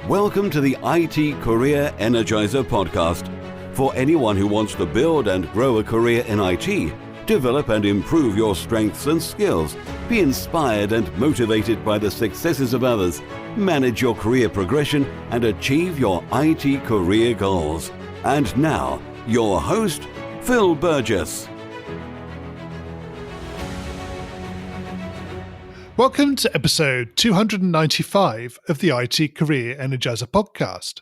Welcome to the IT Career Energizer podcast. For anyone who wants to build and grow a career in IT, develop and improve your strengths and skills, be inspired and motivated by the successes of others, manage your career progression, and achieve your IT career goals. And now, your host, Phil Burgess. Welcome to episode 295 of the IT Career Energizer podcast.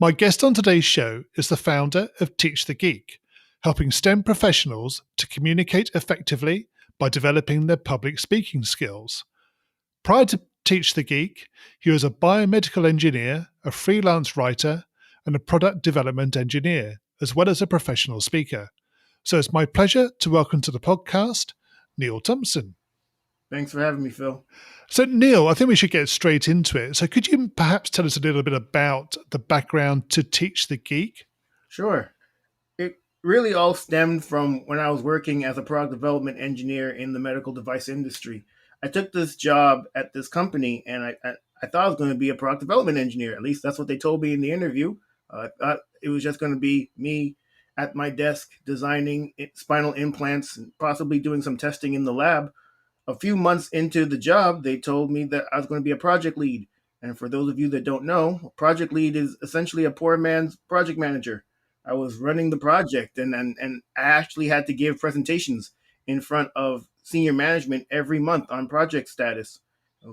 My guest on today's show is the founder of Teach The Geek, helping STEM professionals to communicate effectively by developing their public speaking skills. Prior to Teach The Geek, he was a biomedical engineer, a freelance writer, and a product development engineer, as well as a professional speaker. So it's my pleasure to welcome to the podcast, Neil Thompson. Thanks for having me, Phil. So, Neil, I think we should get straight into it. So could you perhaps tell us a little bit about the background to Teach the Geek? Sure. It really all stemmed from when I was working as a product development engineer in the medical device industry. I took this job at this company, and I thought I was going to be a product development engineer. At least that's what they told me in the interview. I thought it was just going to be me at my desk designing spinal implants and possibly doing some testing in the lab. A few months into the job, they told me that I was going to be a project lead. And for those of you that don't know, project lead is essentially a poor man's project manager. I was running the project, and I actually had to give presentations in front of senior management every month on project status.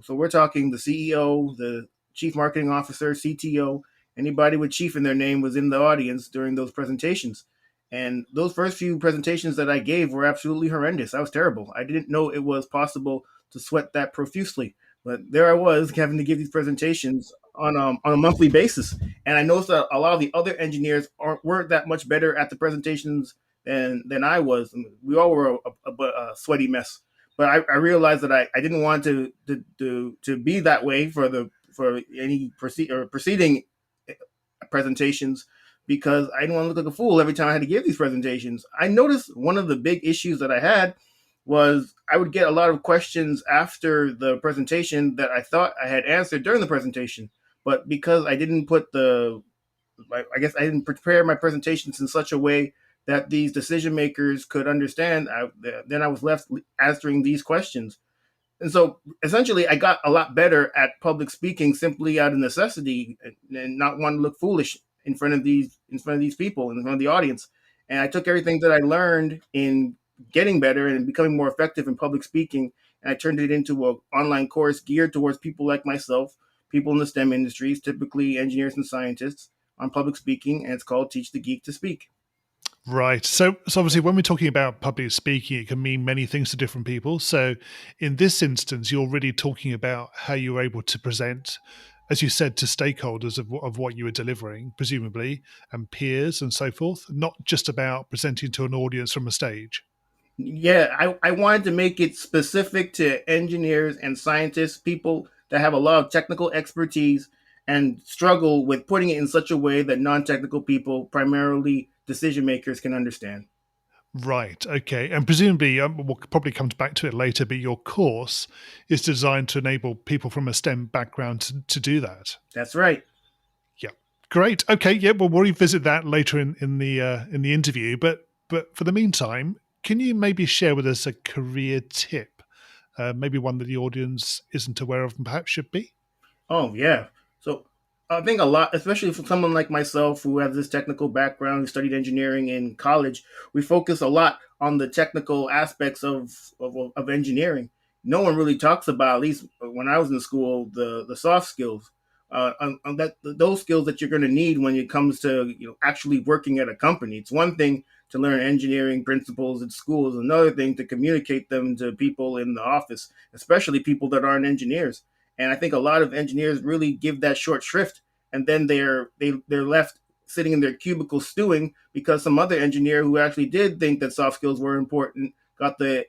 So we're talking the CEO, the chief marketing officer, CTO, anybody with chief in their name was in the audience during those presentations. And those first few presentations that I gave were absolutely horrendous. I was terrible. I didn't know it was possible to sweat that profusely. But there I was having to give these presentations on a monthly basis. And I noticed that a lot of the other engineers weren't that much better at the presentations than I was. We all were a sweaty mess. But I realized that I didn't want to be that way for any preceding presentations, because I didn't want to look like a fool every time I had to give these presentations. I noticed one of the big issues that I had was I would get a lot of questions after the presentation that I thought I had answered during the presentation. But because I didn't I didn't prepare my presentations in such a way that these decision makers could understand, then I was left answering these questions. And so essentially I got a lot better at public speaking simply out of necessity and not wanting to look foolish in front of these people, in front of the audience. And I took everything that I learned in getting better and becoming more effective in public speaking, and I turned it into an online course geared towards people like myself, people in the STEM industries, typically engineers and scientists, on public speaking, and it's called Teach the Geek to Speak. Right. So obviously when we're talking about public speaking, it can mean many things to different people. So in this instance, you're really talking about how you were able to present, as you said, to stakeholders of what you were delivering, presumably, and peers and so forth, not just about presenting to an audience from a stage. Yeah, I wanted to make it specific to engineers and scientists, people that have a lot of technical expertise and struggle with putting it in such a way that non-technical people, primarily decision makers, can understand. Right. Okay. And presumably, we'll probably come back to it later, but your course is designed to enable people from a STEM background to do that. That's right. Yeah. Great. Okay. Yeah. Well, we'll revisit that later in the interview. But for the meantime, can you maybe share with us a career tip, maybe one that the audience isn't aware of and perhaps should be? Oh, yeah. So I think a lot, especially for someone like myself who has this technical background, who studied engineering in college, we focus a lot on the technical aspects of engineering. No one really talks about, at least when I was in school, the soft skills, those skills that you're going to need when it comes to actually working at a company. It's one thing to learn engineering principles at school, is another thing to communicate them to people in the office, especially people that aren't engineers. And I think a lot of engineers really give that short shrift, and then they're left sitting in their cubicle stewing because some other engineer who actually did think that soft skills were important got the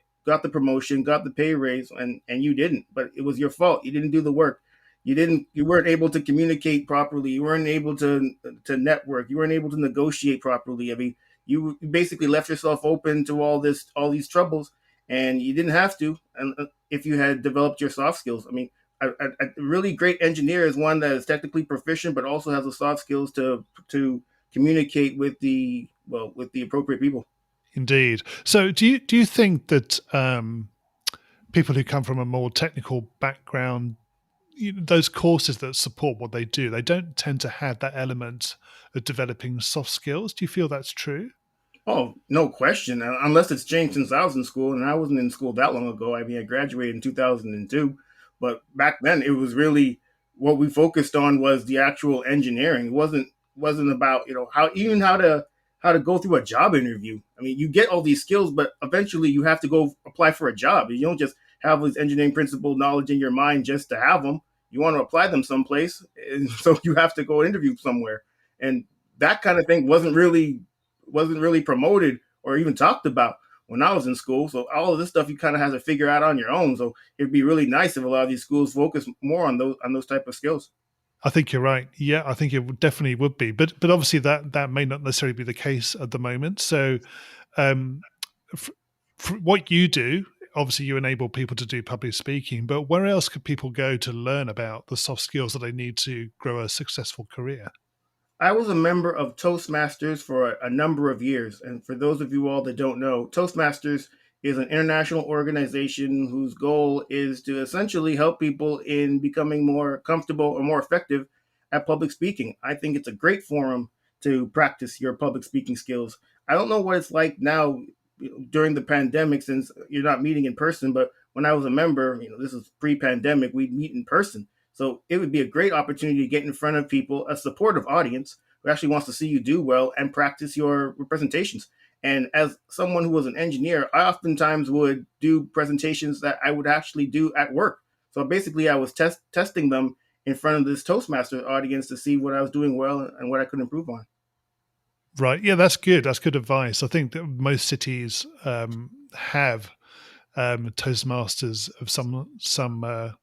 promotion, got the pay raise, and you didn't. But it was your fault. You didn't do the work. You weren't able to communicate properly. You weren't able to network. You weren't able to negotiate properly. I mean, you basically left yourself open to all these troubles, and you didn't have to. And if you had developed your soft skills, I mean, a really great engineer is one that is technically proficient, but also has the soft skills to communicate with with the appropriate people. Indeed. So, do you think that people who come from a more technical background, those courses that support what they do, they don't tend to have that element of developing soft skills? Do you feel that's true? Oh, no question. Unless it's changed since I was in school, and I wasn't in school that long ago. I mean, I graduated in 2002, but back then it was really what we focused on was the actual engineering. It wasn't about how to go through a job interview. I mean, you get all these skills, but eventually you have to go apply for a job. You don't just have this engineering principle knowledge in your mind just to have them. You want to apply them someplace, and so you have to go interview somewhere. And that kind of thing wasn't really promoted or even talked about when I was in school. So all of this stuff you kind of have to figure out on your own. So it'd be really nice if a lot of these schools focus more on those type of skills. I think you're right. Yeah, I think definitely would be, but obviously that may not necessarily be the case at the moment. So, um, what you do, obviously, you enable people to do public speaking. But where else could people go to learn about the soft skills that they need to grow a successful career? I was a member of Toastmasters for a number of years. And for those of you all that don't know, Toastmasters is an international organization whose goal is to essentially help people in becoming more comfortable or more effective at public speaking. I think it's a great forum to practice your public speaking skills. I don't know what it's like now during the pandemic since you're not meeting in person, but when I was a member, this is pre-pandemic, we'd meet in person. So it would be a great opportunity to get in front of people, a supportive audience who actually wants to see you do well and practice your presentations. And as someone who was an engineer, I oftentimes would do presentations that I would actually do at work. So basically, I was testing them in front of this Toastmaster audience to see what I was doing well and what I could improve on. Right. Yeah, that's good. That's good advice. I think that most cities have Toastmasters of some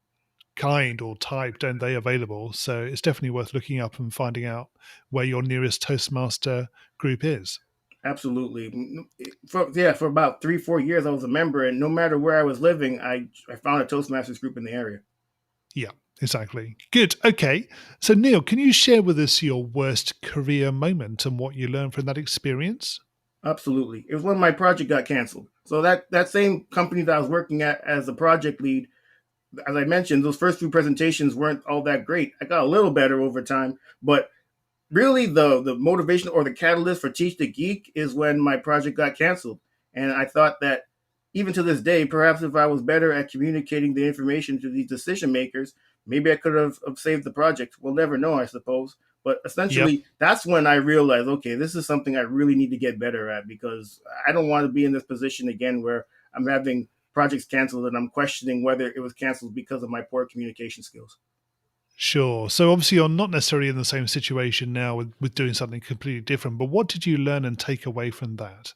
kind or type, don't they, available? So it's definitely worth looking up and finding out where your nearest Toastmaster group is. Absolutely. For about 3-4 years, I was a member, and no matter where I was living, I found a Toastmasters group in the area. Yeah, exactly. Good. Okay. So, Neil, can you share with us your worst career moment and what you learned from that experience? Absolutely. It was when my project got canceled. So that same company that I was working at as a project lead, as I mentioned, those first few presentations weren't all that great. I got a little better over time, but really the motivation or the catalyst for Teach the Geek is when my project got canceled. And I thought that even to this day, perhaps if I was better at communicating the information to these decision makers, maybe I could have saved the project. We'll never know, I suppose. But Yep. essentially, that's when I realized, okay, this is something I really need to get better at because I don't want to be in this position again where I'm having projects canceled and I'm questioning whether it was canceled because of my poor communication skills. Sure. So obviously you're not necessarily in the same situation now with doing something completely different, but what did you learn and take away from that?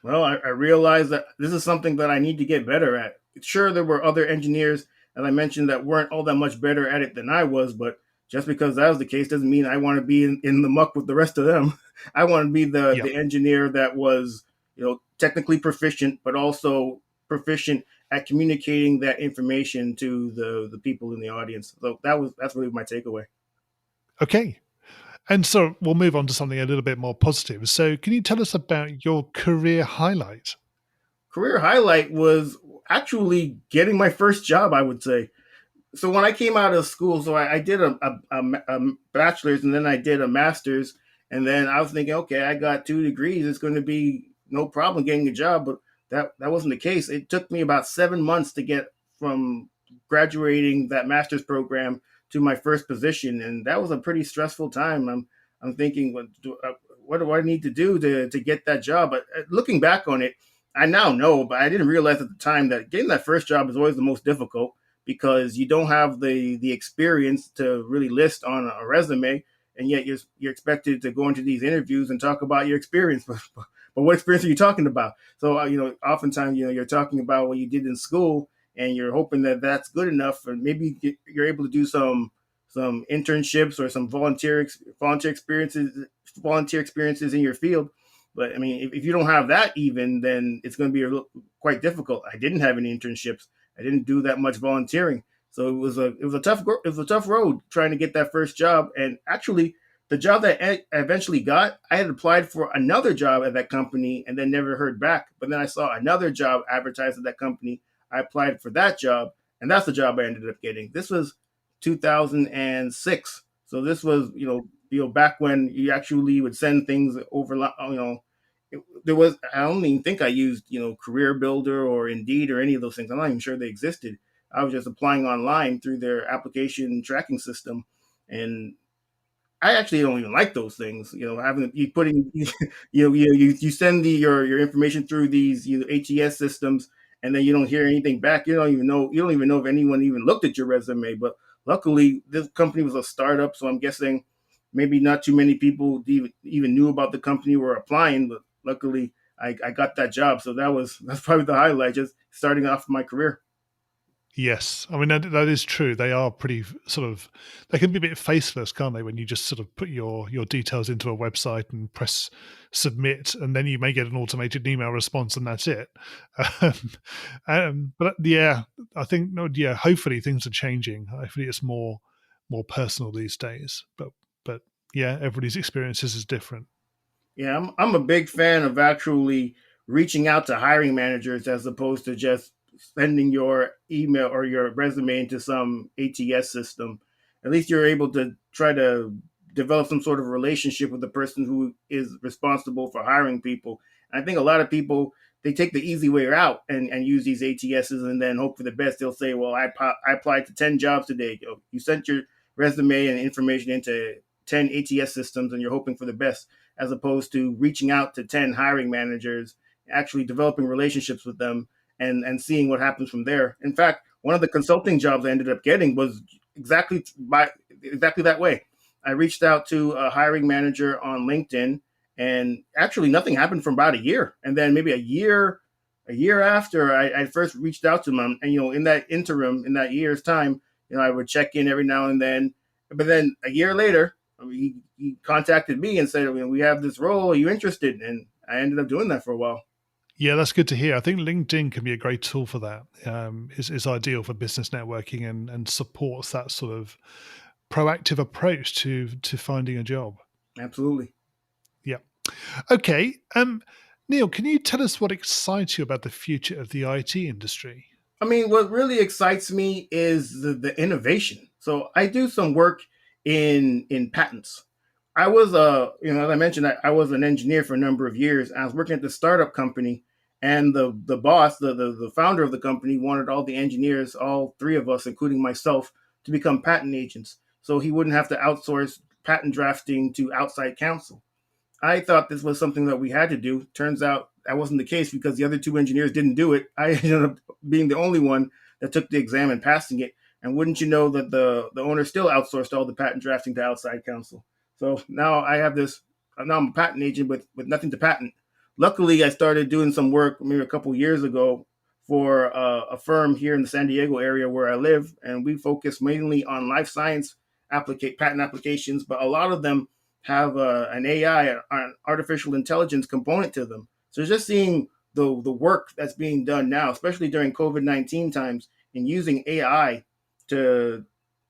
Well, I realized that this is something that I need to get better at. Sure, there were other engineers, as I mentioned, that weren't all that much better at it than I was, but just because that was the case doesn't mean I want to be in the muck with the rest of them. I want to be Yeah. the engineer that was, technically proficient, but also proficient at communicating that information to the people in the audience. So that's really my takeaway. Okay. And so we'll move on to something a little bit more positive. So can you tell us about your career highlight? Career highlight was actually getting my first job, I would say. So when I came out of school, so I did a bachelor's and then I did a master's, and then I was thinking, okay, I got 2 degrees, it's going to be no problem getting a job, but that wasn't the case. It took me about 7 months to get from graduating that master's program to my first position, and that was a pretty stressful time. I'm thinking, what do I need to do to get that job? But looking back on it, I now know, but I didn't realize at the time that getting that first job is always the most difficult because you don't have the experience to really list on a resume, and yet you're expected to go into these interviews and talk about your experience. But what experience are you talking about? So oftentimes you're talking about what you did in school, and you're hoping that that's good enough, and maybe you're able to do some internships or some volunteer experiences in your field. But I mean, if you don't have that, even then it's going to be quite difficult. I didn't have any internships. I didn't do that much volunteering. So it was a tough road trying to get that first job. And actually, the job that I eventually got, I had applied for another job at that company and then never heard back. But then I saw another job advertised at that company. I applied for that job, and that's the job I ended up getting. This was 2006. So this was, back when you actually would send things over, there was, I don't even think I used, Career Builder or Indeed or any of those things. I'm not even sure they existed. I was just applying online through their application tracking system. And I actually don't even like those things. Having you putting you send your information through these ATS systems, and then you don't hear anything back. You don't even know if anyone even looked at your resume. But luckily, this company was a startup, so I'm guessing maybe not too many people even knew about the company were applying. But luckily, I got that job, so that's probably the highlight, just starting off my career. Yes, I mean that is true. They are pretty they can be a bit faceless, can't they? When you just sort of put your details into a website and press submit, and then you may get an automated email response, and that's it. Um, but yeah, I think no, yeah. Hopefully things are changing. Hopefully it's more personal these days. But yeah, everybody's experiences is different. Yeah, I'm a big fan of actually reaching out to hiring managers as opposed to just sending your email or your resume into some ATS system. At least you're able to try to develop some sort of relationship with the person who is responsible for hiring people. And I think a lot of people, they take the easy way out and use these ATSs and then hope for the best. They'll say, "Well, I applied to 10 jobs today." You sent your resume and information into 10 ATS systems and you're hoping for the best, as opposed to reaching out to 10 hiring managers, actually developing relationships with them and seeing what happens from there. In fact, one of the consulting jobs I ended up getting was exactly that way. I reached out to a hiring manager on LinkedIn, and actually nothing happened for about a year. And then maybe a year after I first reached out to him, and in that interim, in that year's time, I would check in every now and then. But then a year later, he contacted me and said, "We have this role. Are you interested?" And I ended up doing that for a while. Yeah, that's good to hear. I think LinkedIn can be a great tool for that. Is ideal for business networking and supports that sort of proactive approach to finding a job. Absolutely. Yeah. Okay. Neil, can you tell us what excites you about the future of the IT industry? I mean, what really excites me is the innovation. So I do some work in patents. I was as I mentioned, I was an engineer for a number of years. I was working at the startup company, and the boss, the founder of the company, wanted all the engineers, all three of us, including myself, to become patent agents, so he wouldn't have to outsource patent drafting to outside counsel. I thought this was something that we had to do. Turns out that wasn't the case because the other two engineers didn't do it. I ended up being the only one that took the exam and passing it. And wouldn't you know that the owner still outsourced all the patent drafting to outside counsel. So now I have this. Now I'm a patent agent with nothing to patent. Luckily, I started doing some work maybe a couple years ago for a firm here in the San Diego area where I live, and we focus mainly on life science patent applications, but a lot of them have an AI, an artificial intelligence component to them. So just seeing the work that's being done now, especially during COVID-19 times, in using AI to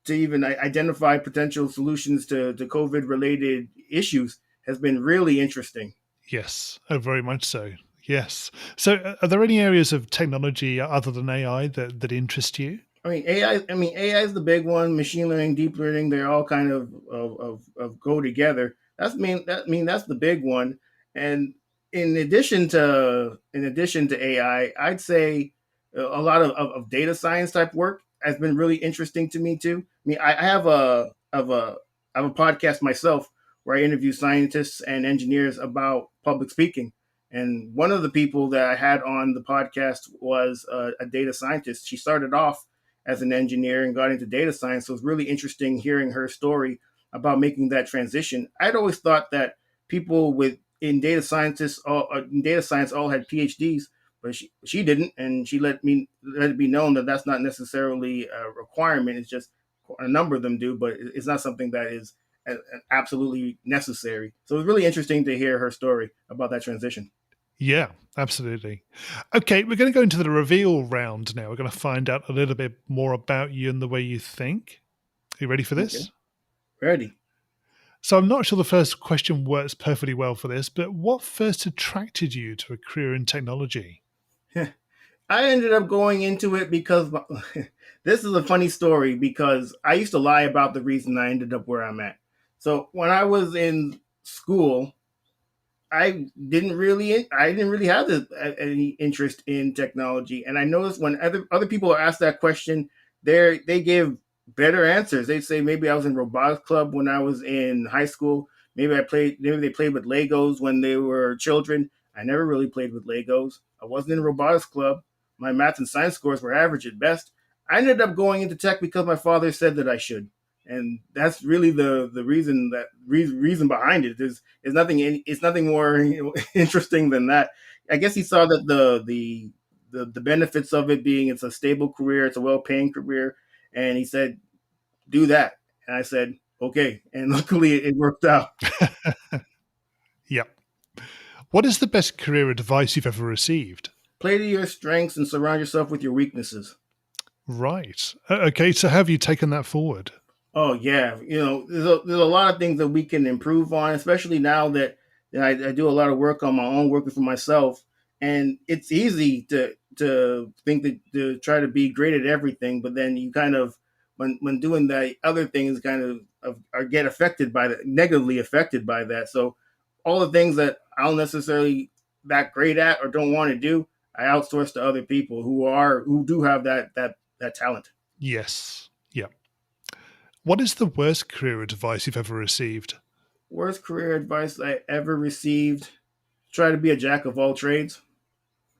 even identify potential solutions to COVID related issues has been really interesting. Yes, oh, very much so. Yes. So, are there any areas of technology other than AI that interest you? AI is the big one. Machine learning, deep learning, they're all kind of go together. That's the big one. And in addition to AI, I'd say a lot of data science type work has been really interesting to me too. I have a podcast myself where I interview scientists and engineers about public speaking. And one of the people that I had on the podcast was a data scientist. She started off as an engineer and got into data science. So it was really interesting hearing her story about making that transition. I'd always thought that people in data science all had PhDs, but she didn't, and she let it be known that that's not necessarily a requirement. It's just a number of them do, but it's not something that is absolutely necessary. So it was really interesting to hear her story about that transition. Yeah, absolutely. Okay, we're going to go into the reveal round now. We're going to find out a little bit more about you and the way you think. Are you ready for Okay, this? ready. So I'm not sure the first question works perfectly well for this, but what first attracted you to a career in technology? I ended up going into it because this is a funny story because I used to lie about the reason I ended up where I'm at. So when I was in school, I didn't really have any interest in technology, and I noticed when other people are asked that question, they give better answers. They say maybe I was in robotics club when I was in high school. Maybe they played with Legos when they were children. I never really played with Legos. I wasn't in robotics club. My math and science scores were average at best. I ended up going into tech because my father said that I should, and that's really the reason behind it. Is nothing. It's nothing more interesting than that. I guess he saw that the benefits of it being it's a stable career, it's a well paying career, and he said do that. And I said okay, and luckily it worked out. Yep. What is the best career advice you've ever received? Play to your strengths and surround yourself with your weaknesses. Right. Okay, so how have you taken that forward? Oh yeah, there's a lot of things that we can improve on, especially now that I do a lot of work on my own, working for myself, and it's easy to think that to try to be great at everything, but then you kind of when doing that, other things kind of get affected by that, negatively affected by that. So all the things that I don't necessarily that great at or don't want to do, I outsource to other people who do have that talent. Yes. Yep. What is the worst career advice you've ever received? Worst career advice I ever received: try to be a jack of all trades.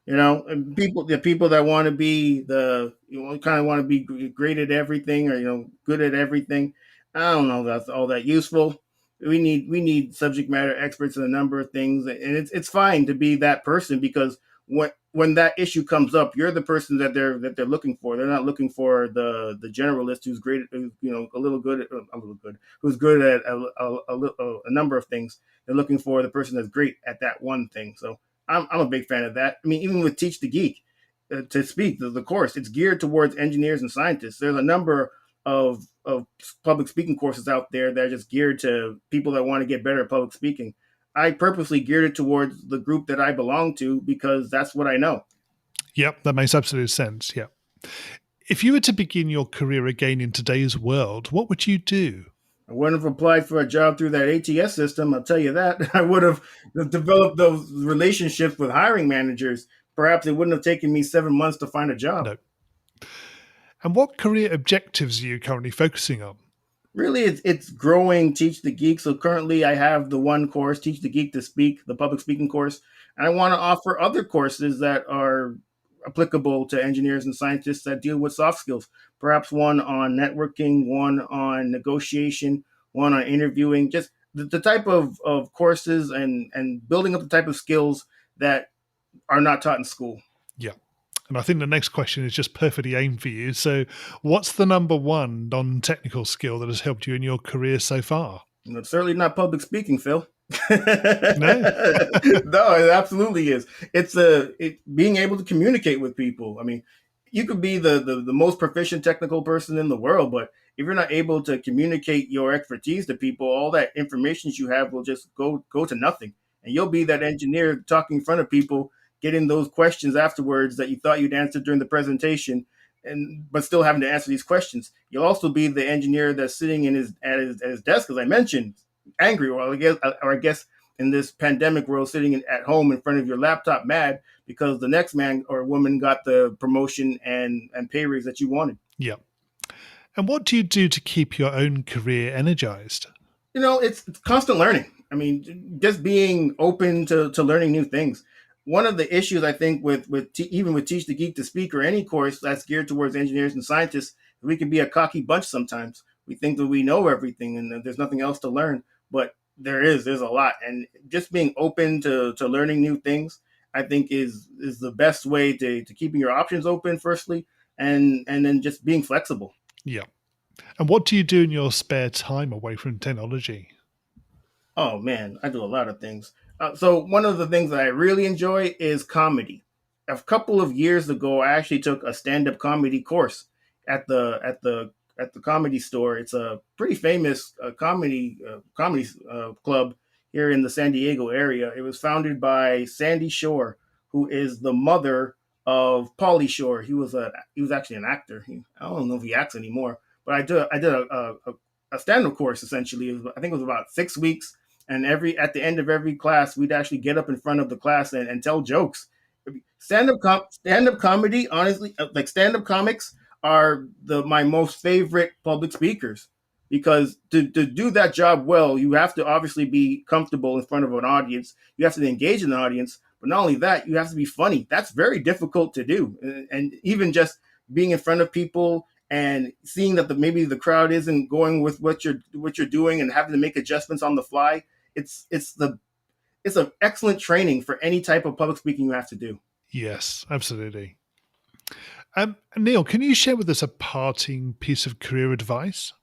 And the people that want to be kind of want to be great at everything, or good at everything. I don't know if that's all that useful. We need subject matter experts in a number of things, and it's fine to be that person because when that issue comes up, you're the person that they're looking for. They're not looking for the generalist who's great, a little good, who's good at a number of things. They're looking for the person that's great at that one thing. So I'm a big fan of that. I mean, even with Teach the Geek, to speak the course, it's geared towards engineers and scientists. There's a number of public speaking courses out there that are just geared to people that want to get better at public speaking. I purposely geared it towards the group that I belong to because that's what I know. Yep, that makes absolute sense. Yep. If you were to begin your career again in today's world, what would you do? I wouldn't have applied for a job through that ATS system. I'll tell you that. I would have developed those relationships with hiring managers. Perhaps it wouldn't have taken me 7 months to find a job. No. And what career objectives are you currently focusing on? Really, it's growing Teach the Geek. So currently I have the one course, Teach the Geek to Speak, the public speaking course. And I want to offer other courses that are applicable to engineers and scientists that deal with soft skills. Perhaps one on networking, one on negotiation, one on interviewing, just the type of courses and building up the type of skills that are not taught in school. Yeah. And I think the next question is just perfectly aimed for you. So, what's the number one non technical skill that has helped you in your career so far? It's certainly not public speaking, Phil. No? No, it absolutely is. Being able to communicate with people. I mean, you could be the most proficient technical person in the world, but if you're not able to communicate your expertise to people, all that information you have will just go to nothing. And you'll be that engineer talking in front of people, getting those questions afterwards that you thought you'd answered during the presentation, and but still having to answer these questions. You'll also be the engineer that's sitting at his desk, as I mentioned, angry, or I guess in this pandemic world, sitting at home in front of your laptop, mad because the next man or woman got the promotion and pay raise that you wanted. Yeah. And what do you do to keep your own career energized? It's constant learning. I mean, just being open to learning new things. One of the issues I think even with Teach the Geek to Speak or any course that's geared towards engineers and scientists, we can be a cocky bunch sometimes. We think that we know everything and that there's nothing else to learn, but there's a lot. And just being open to learning new things, I think is the best way to keeping your options open, firstly, and then just being flexible. Yeah. And what do you do in your spare time away from technology? Oh man, I do a lot of things. So one of the things that I really enjoy is comedy. A couple of years ago, I actually took a stand-up comedy course at the comedy store. It's a pretty famous comedy club here in the San Diego area. It was founded by Sandy Shore, who is the mother of Pauly Shore. He was actually an actor. I don't know if he acts anymore, but I did a stand-up course essentially. I think it was about 6 weeks, and at the end of every class, we'd actually get up in front of the class and tell jokes. Stand-up comedy, honestly, like stand-up comics are my most favorite public speakers, because to do that job well, you have to obviously be comfortable in front of an audience. You have to engage in the audience, but not only that, you have to be funny. That's very difficult to do, and even just being in front of people and seeing that maybe the crowd isn't going with what you're doing and having to make adjustments on the fly. It's an excellent training for any type of public speaking you have to do. Yes, absolutely. Neil, can you share with us a parting piece of career advice?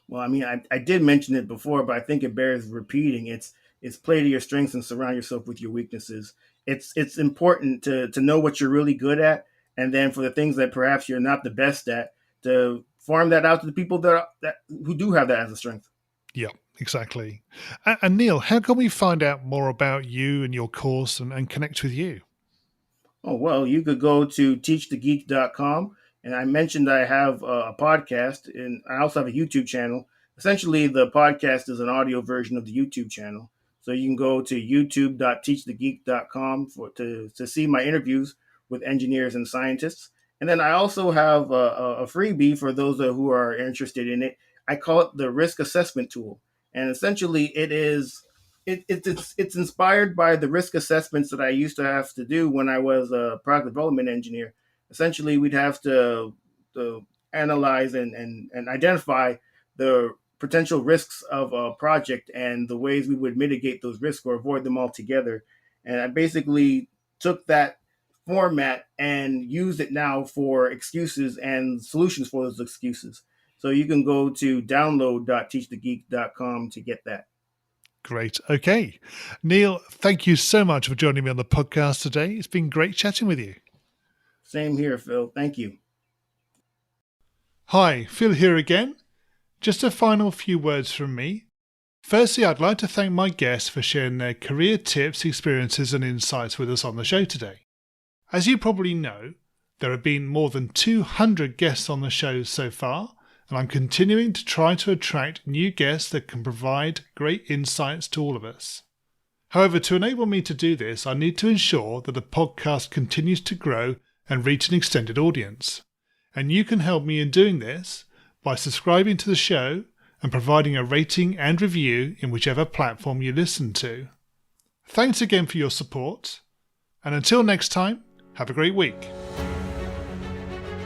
Well, I mean, I did mention it before, but I think it bears repeating. It's play to your strengths and surround yourself with your weaknesses. It's important to know what you're really good at, and then for the things that perhaps you're not the best at, to farm that out to the people who do have that as a strength. Yeah, exactly. And Neil, how can we find out more about you and your course and connect with you? Oh, well, you could go to teachthegeek.com. And I mentioned I have a podcast, and I also have a YouTube channel. Essentially, the podcast is an audio version of the YouTube channel. So you can go to youtube.teachthegeek.com to see my interviews with engineers and scientists. And then I also have a freebie for those who are interested in it. I call it the risk assessment tool. And essentially, it's inspired by the risk assessments that I used to have to do when I was a product development engineer. Essentially, we'd have to analyze and identify the potential risks of a project and the ways we would mitigate those risks or avoid them altogether. And I basically took that format and used it now for excuses and solutions for those excuses. So you can go to download.teachthegeek.com to get that. Great. Okay. Neil, thank you so much for joining me on the podcast today. It's been great chatting with you. Same here, Phil. Thank you. Hi, Phil here again. Just a final few words from me. Firstly, I'd like to thank my guests for sharing their career tips, experiences and insights with us on the show today. As you probably know, there have been more than 200 guests on the show so far, and I'm continuing to try to attract new guests that can provide great insights to all of us. However, to enable me to do this, I need to ensure that the podcast continues to grow and reach an extended audience. And you can help me in doing this by subscribing to the show and providing a rating and review in whichever platform you listen to. Thanks again for your support, and until next time, have a great week.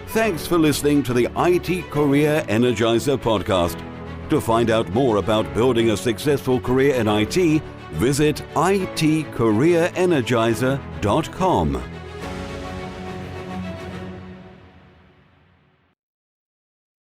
Thanks for listening to the IT Career Energizer podcast. To find out more about building a successful career in IT, visit itcareerenergizer.com.